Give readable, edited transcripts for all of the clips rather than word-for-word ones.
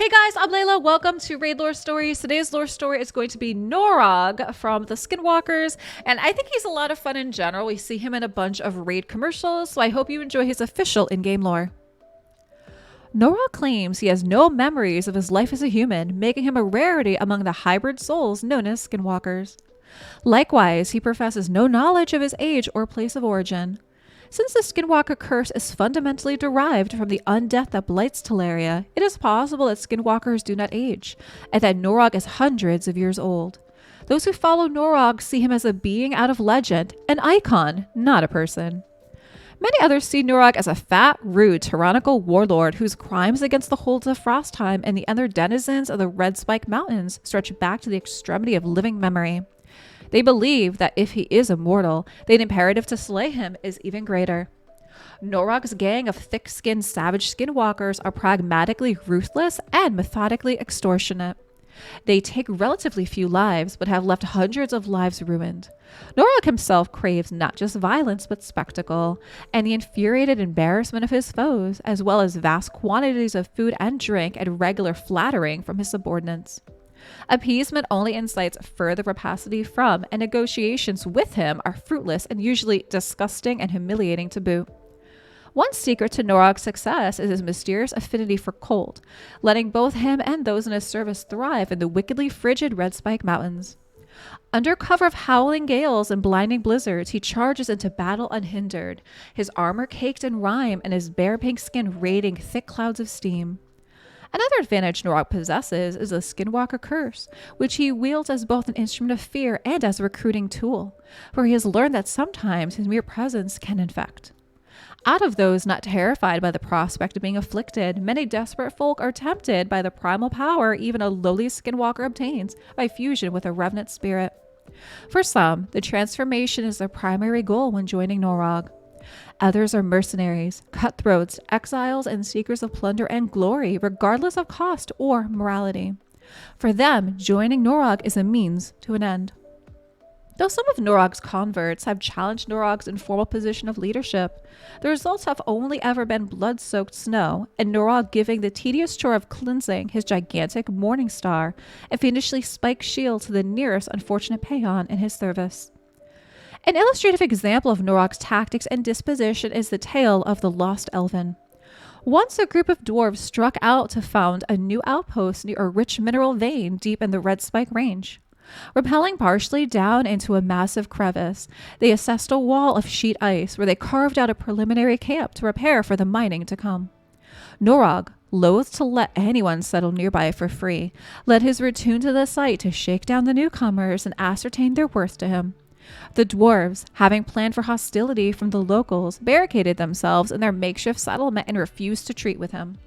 Hey guys, I'm Layla. Welcome to Raid Lore Stories. Today's lore story is going to be Norog from the Skinwalkers, and I think he's a lot of fun in general. We see him in a bunch of raid commercials, so I hope you enjoy his official in-game lore. Norog claims he has no memories of his life as a human, making him a rarity among the hybrid souls known as Skinwalkers. Likewise, he professes no knowledge of his age or place of origin. Since the Skinwalker curse is fundamentally derived from the undeath that blights Teleria, it is possible that Skinwalkers do not age, and that Norog is hundreds of years old. Those who follow Norog see him as a being out of legend, an icon, not a person. Many others see Norog as a fat, rude, tyrannical warlord whose crimes against the holds of Frostheim and the other denizens of the Red Spike Mountains stretch back to the extremity of living memory. They believe that if he is immortal, the imperative to slay him is even greater. Norog's gang of thick-skinned savage skinwalkers are pragmatically ruthless and methodically extortionate. They take relatively few lives, but have left hundreds of lives ruined. Norog himself craves not just violence, but spectacle, and the infuriated embarrassment of his foes, as well as vast quantities of food and drink and regular flattering from his subordinates. Appeasement only incites further rapacity from, and negotiations with him are fruitless and usually disgusting and humiliating to boot. One secret to Norog's success is his mysterious affinity for cold, letting both him and those in his service thrive in the wickedly frigid Red Spike Mountains. Under cover of howling gales and blinding blizzards, he charges into battle unhindered, his armor caked in rime and his bare pink skin radiating thick clouds of steam. Another advantage Norog possesses is the Skinwalker curse, which he wields as both an instrument of fear and as a recruiting tool, for he has learned that sometimes his mere presence can infect. Out of those not terrified by the prospect of being afflicted, many desperate folk are tempted by the primal power even a lowly Skinwalker obtains by fusion with a revenant spirit. For some, the transformation is their primary goal when joining Norog. Others are mercenaries, cutthroats, exiles, and seekers of plunder and glory, regardless of cost or morality. For them, joining Norog is a means to an end. Though some of Norog's converts have challenged Norog's informal position of leadership, the results have only ever been blood-soaked snow, and Norog giving the tedious chore of cleansing his gigantic morning star and fiendishly spiked shield to the nearest unfortunate peon in his service. An illustrative example of Norog's tactics and disposition is the tale of the Lost Elven. Once a group of dwarves struck out to found a new outpost near a rich mineral vein deep in the Red Spike Range. Rappelling partially down into a massive crevice, they assessed a wall of sheet ice where they carved out a preliminary camp to prepare for the mining to come. Norog, loath to let anyone settle nearby for free, led his return to the site to shake down the newcomers and ascertain their worth to him. The dwarves, having planned for hostility from the locals, barricaded themselves in their makeshift settlement and refused to treat with him.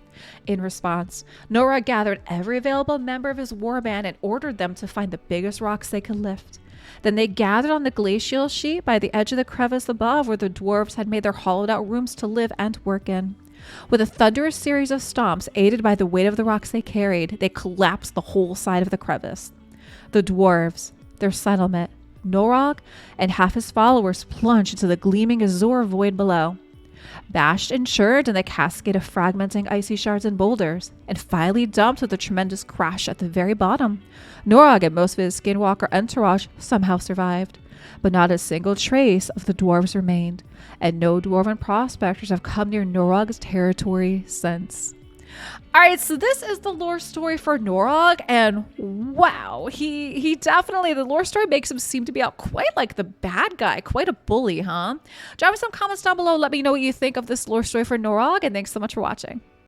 In response, Norog gathered every available member of his warband and ordered them to find the biggest rocks they could lift. Then they gathered on the glacial sheet by the edge of the crevice above where the dwarves had made their hollowed-out rooms to live and work in. With a thunderous series of stomps, aided by the weight of the rocks they carried, they collapsed the whole side of the crevice. The dwarves, their settlement, Norog, and half his followers plunged into the gleaming azure void below. Bashed and churned in the cascade of fragmenting icy shards and boulders, and finally dumped with a tremendous crash at the very bottom, Norog and most of his Skinwalker entourage somehow survived. But not a single trace of the dwarves remained, and no dwarven prospectors have come near Norog's territory since. Alright, so this is the lore story for Norog, and wow, he definitely, the lore story makes him seem to be out quite like the bad guy, quite a bully, huh? Drop me some comments down below, let me know what you think of this lore story for Norog, and thanks so much for watching.